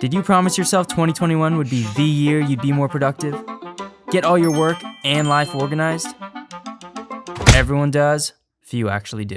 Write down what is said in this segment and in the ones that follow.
Did you promise yourself 2021 would be the year you'd be more productive? Get all your work and life organized? Everyone does. Few actually do.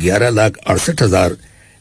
11,68,000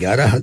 11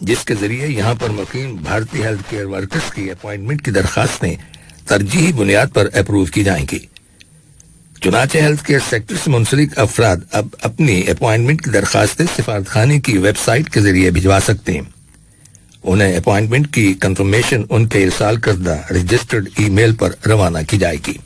جس کے ذریعے یہاں پر مقیم بھارتی health care workers کی appointment کی درخواستیں ترجیحی بنیاد پر اپروو کی جائیں گی۔ چنانچہ ہیلتھ کیئر سیکٹر سے منسلک افراد اب اپنی اپوائنٹمنٹ کی درخواستیں سفارت خانے کی ویب سائٹ کے ذریعے بھجوا سکتے ہیں۔ انہیں اپوائنٹمنٹ کی کنفرمیشن ان کے ارسال کردہ رجسٹرڈ ای میل پر روانہ کی جائے گی۔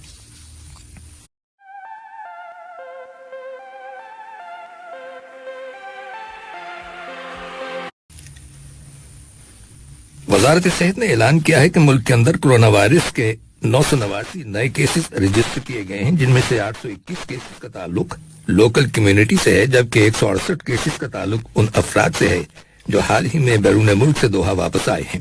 وزارت صحت نے اعلان کیا ہے کہ ملک کے اندر کورونا وائرس کے 989 نئے کیسز رجسٹر کیے گئے ہیں، جن میں سے 821 کیسز کا تعلق لوکل کمیونٹی سے ہے، جبکہ 168 کیسز کا تعلق ان افراد سے ہے جو حال ہی میں بیرون ملک سے دوحہ واپس آئے ہیں۔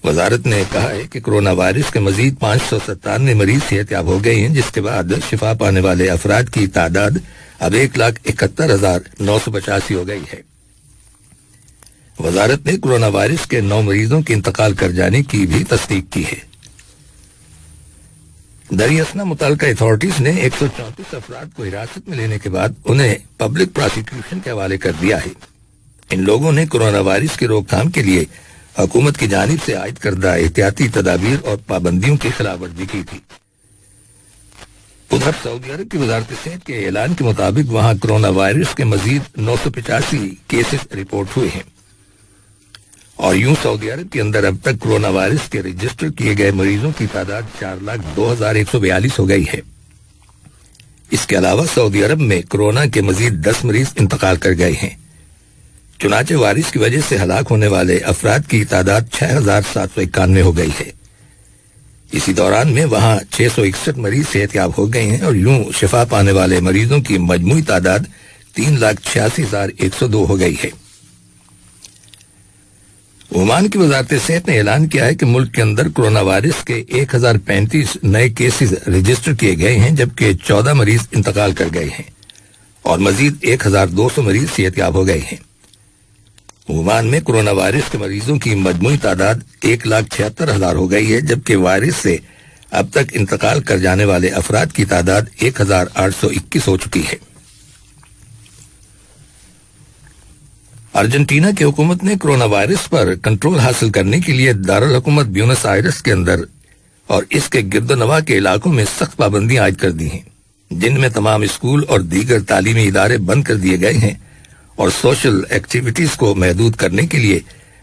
وزارت نے کہا ہے کہ کورونا وائرس کے مزید 597 مریض صحت یاب ہو گئے ہیں، جس کے بعد شفا پانے والے افراد کی تعداد اب 1,71,985 ہو گئی ہے۔ وزارت نے کورونا وائرس کے 9 مریضوں کے انتقال کر جانے کی بھی تصدیق کی ہے۔ دریاسنا متعلقہ اتھارٹیز نے 134 افراد کو حراست میں لینے کے بعد انہیں پبلک پراسیکیوشن کے حوالے کر دیا ہے۔ ان لوگوں نے کورونا وائرس کی روک تھام کے لیے حکومت کی جانب سے عائد کردہ احتیاطی تدابیر اور پابندیوں کی خلاف ورزی کی تھی۔ ادھر سعودی عرب کی وزارت صحت کے اعلان کے مطابق وہاں کورونا وائرس کے مزید 985 کیسز رپورٹ ہوئے ہیں، اور یوں سعودی عرب کے اندر اب تک کورونا وائرس کے رجسٹر کیے گئے مریضوں کی تعداد 4,02,142 ہو گئی ہے۔ اس کے علاوہ سعودی عرب میں کورونا کے مزید 10 مریض انتقال کر گئے ہیں۔ چنانچہ وائرس کی وجہ سے ہلاک ہونے والے افراد کی تعداد 6,791 ہو گئی ہے۔ اسی دوران میں وہاں 661 مریض صحت یاب ہو گئے ہیں، اور یوں شفا پانے والے مریضوں کی مجموعی تعداد 3,86,102 ہو گئی ہے۔ عمان کی وزارت صحت نے اعلان کیا ہے کہ ملک کے اندر کورونا وائرس کے 1,035 نئے کیسز رجسٹر کیے گئے ہیں، جبکہ 14 مریض انتقال کر گئے ہیں، اور مزید 1,200 مریض صحت یاب ہو گئے ہیں۔ عمان میں کورونا وائرس کے مریضوں کی مجموعی تعداد 1,76,000 ہو گئی ہے، جبکہ وائرس سے اب تک انتقال کر جانے والے افراد کی تعداد 1,821 ہو چکی ہے۔ ارجنٹینا کی حکومت نے کورونا وائرس پر کنٹرول حاصل کرنے کے لیے دارالحکومت بیونس آئرس کے اندر اور اس کے گرد و نواح کے علاقوں میں سخت پابندیاں عائد کر دی ہیں، جن میں تمام اسکول اور دیگر تعلیمی ادارے بند کر دیے گئے ہیں، اور سوشل ایکٹیویٹیز کو محدود کرنے کے لیے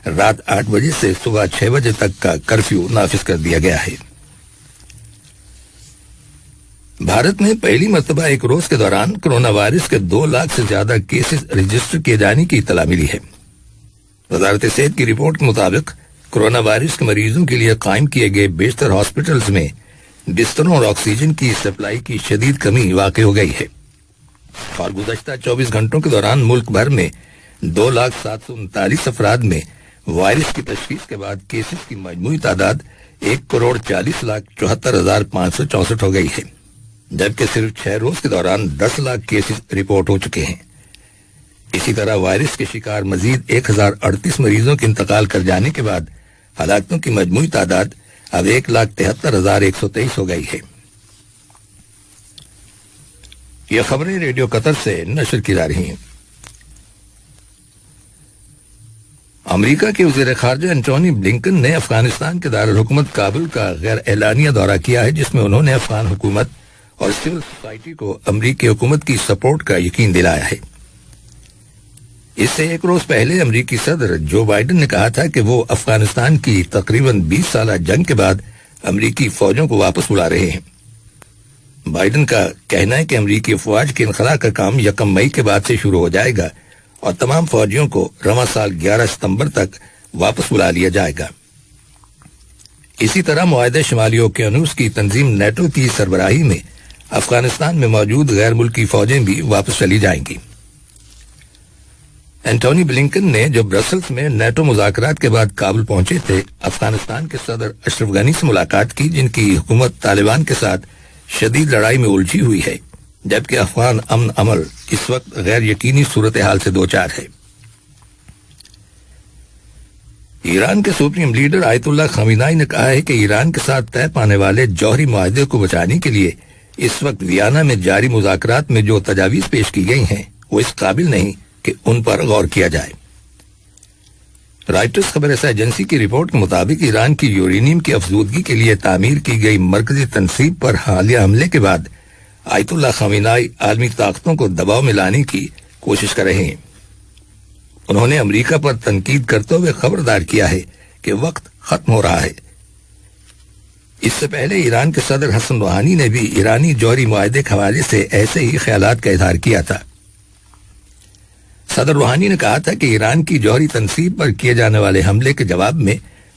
رات 8 بجے سے صبح 6 بجے تک کا کرفیو نافذ کر دیا گیا ہے۔ بھارت میں پہلی مرتبہ ایک روز کے دوران کورونا وائرس کے 2 لاکھ سے زیادہ کیسز رجسٹر کیے جانے کی اطلاع ملی ہے۔ وزارت صحت کی رپورٹ کے مطابق کورونا وائرس کے مریضوں کے لیے قائم کیے گئے بیشتر ہاسپٹلز میں بستروں اور آکسیجن کی سپلائی کی شدید کمی واقع ہو گئی ہے، اور گزشتہ 24 گھنٹوں کے دوران ملک بھر میں 2,739 افراد میں وائرس کی تشخیص کے بعد کیسز کی مجموعی تعداد 1,40,74,564 ہو گئی ہے، جبکہ صرف 6 روز کے دوران 10 لاکھ کیسز رپورٹ ہو چکے ہیں۔ اسی طرح وائرس کے شکار مزید 1,038 مریضوں کے انتقال کر جانے کے بعد ہلاکتوں کی مجموعی تعداد اب 1,73,123 ہو گئی ہے۔ یہ خبریں ریڈیو قطر سے نشر کی جا رہی ہیں۔ امریکہ کے وزیر خارجہ اینٹونی بلنکن نے افغانستان کے دارالحکومت کابل کا غیر اعلانیہ دورہ کیا ہے، جس میں انہوں نے افغان حکومت اور سول سوسائٹی کو امریکی حکومت کی سپورٹ کا یقین دلایا ہے۔ اس سے ایک روز پہلے امریکی صدر جو بائیڈن نے کہا تھا کہ وہ افغانستان کی تقریباً 20 سالہ جنگ کے بعد امریکی فوجوں کو واپس بلا رہے ہیں۔ بائیڈن کا کہنا ہے کہ امریکی افواج کے انخلاء کا کام 1 مئی کے بعد سے شروع ہو جائے گا، اور تمام فوجیوں کو رواں سال 11 ستمبر تک واپس بلا لیا جائے گا۔ اسی طرح معاہدہ شمالی اوقیانوس کی تنظیم نیٹو کی سربراہی میں افغانستان میں موجود غیر ملکی فوجیں بھی واپس چلی جائیں گی۔ اینٹونی بلنکن نے جو برسلز میں نیٹو مذاکرات کے بعد کابل پہنچے تھے، افغانستان کے صدر اشرف غنی سے ملاقات کی، جن کی حکومت طالبان کے ساتھ شدید لڑائی میں الجھی ہوئی ہے، جبکہ افغان امن عمل اس وقت غیر یقینی صورتحال سے دوچار ہے۔ ایران کے سپریم لیڈر آیت اللہ خامنائی نے کہا ہے کہ ایران کے ساتھ طے پانے والے جوہری معاہدے کو بچانے کے لیے اس وقت ویانا میں جاری مذاکرات میں جو تجاویز پیش کی گئی ہیں وہ اس قابل نہیں کہ ان پر غور کیا جائے۔ رائٹرز خبر رساں ایجنسی کی رپورٹ کے مطابق ایران کی یورینیم کی افزودگی کے لیے تعمیر کی گئی مرکزی تنصیب پر حالیہ حملے کے بعد آیت اللہ خامنہئی عالمی طاقتوں کو دباؤ میں لانے کی کوشش کر رہے ہیں. انہوں نے امریکہ پر تنقید کرتے ہوئے خبردار کیا ہے کہ وقت ختم ہو رہا ہے. اس سے پہلے ایران کے صدر حسن روحانی نے بھی ایرانی جوہری معاہدے کے حوالے سے ایسے ہی خیالات کا اظہار کیا تھا. صدر روحانی نے کہا تھا کہ ایران کی جوہری تنصیب پر کیے جانے والے حملے کے جواب میں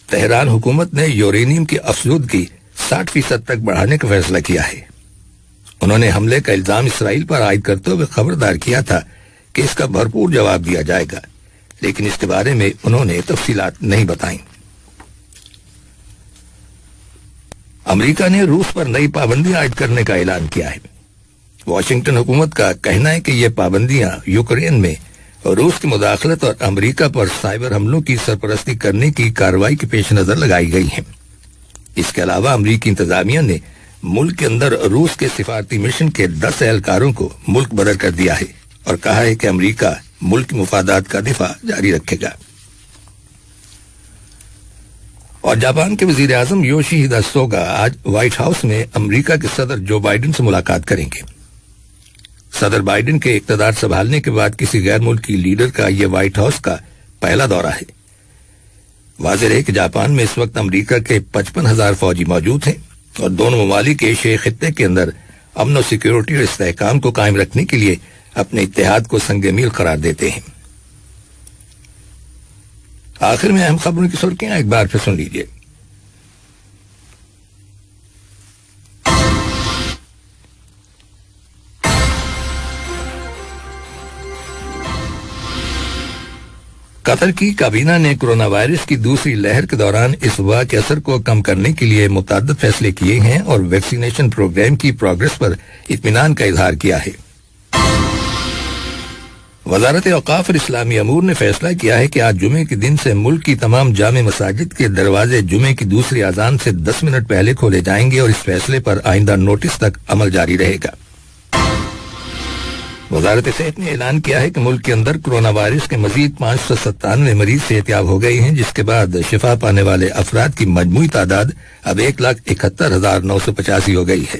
تہران حکومت نے یورینیم کی افزودگی 60% تک بڑھانے کا فیصلہ کیا ہے. انہوں نے حملے کا الزام اسرائیل پر عائد کرتے ہوئے خبردار کیا تھا کہ اس کا بھرپور جواب دیا جائے گا، لیکن اس کے بارے میں انہوں نے تفصیلات نہیں بتائیں. امریکہ نے روس پر نئی پابندیاں عائد کرنے کا اعلان کیا ہے. واشنگٹن حکومت کا کہنا ہے کہ یہ پابندیاں یوکرین میں روس کی مداخلت اور امریکہ پر سائبر حملوں کی سرپرستی کرنے کی کارروائی کے پیش نظر لگائی گئی ہیں. اس کے علاوہ امریکی انتظامیہ نے ملک کے اندر روس کے سفارتی مشن کے 10 اہلکاروں کو ملک بدر کر دیا ہے اور کہا ہے کہ امریکہ ملک کے مفادات کا دفاع جاری رکھے گا. اور جاپان کے وزیر اعظم یوشیہیڈا سوگا آج وائٹ ہاؤس میں امریکہ کے صدر جو بائیڈن سے ملاقات کریں گے. صدر بائیڈن کے اقتدار سنبھالنے کے بعد کسی غیر ملکی لیڈر کا یہ وائٹ ہاؤس کا پہلا دورہ ہے. واضح ہے کہ جاپان میں اس وقت امریکہ کے 55,000 فوجی موجود ہیں اور دونوں ممالک ایشیائی خطے کے اندر امن و سیکیورٹی اور استحکام کو قائم رکھنے کے لیے اپنے اتحاد کو سنگ میل قرار دیتے ہیں. آخر میں اہم خبروں کی سرخیاں ایک بار پھر سن لیجیے. قطر کی کابینہ نے کرونا وائرس کی دوسری لہر کے دوران اس وبا کے اثر کو کم کرنے کے لیے متعدد فیصلے کیے ہیں اور ویکسینیشن پروگرام کی پروگرس پر اطمینان کا اظہار کیا ہے. وزارت اوقاف اور اسلامی امور نے فیصلہ کیا ہے کہ آج جمعے کے دن سے ملک کی تمام جامع مساجد کے دروازے جمعے کی دوسری اذان سے 10 منٹ پہلے کھولے جائیں گے اور اس فیصلے پر آئندہ نوٹس تک عمل جاری رہے گا. وزارت صحت نے اعلان کیا ہے کہ ملک کے اندر کرونا وائرس کے مزید 597 مریض صحتیاب ہو گئے ہیں، جس کے بعد شفا پانے والے افراد کی مجموعی تعداد اب 1,71,985 ہو گئی ہے.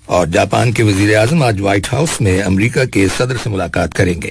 اور جاپان کے وزیر اعظم آج وائٹ ہاؤس میں امریکہ کے صدر سے ملاقات کریں گے.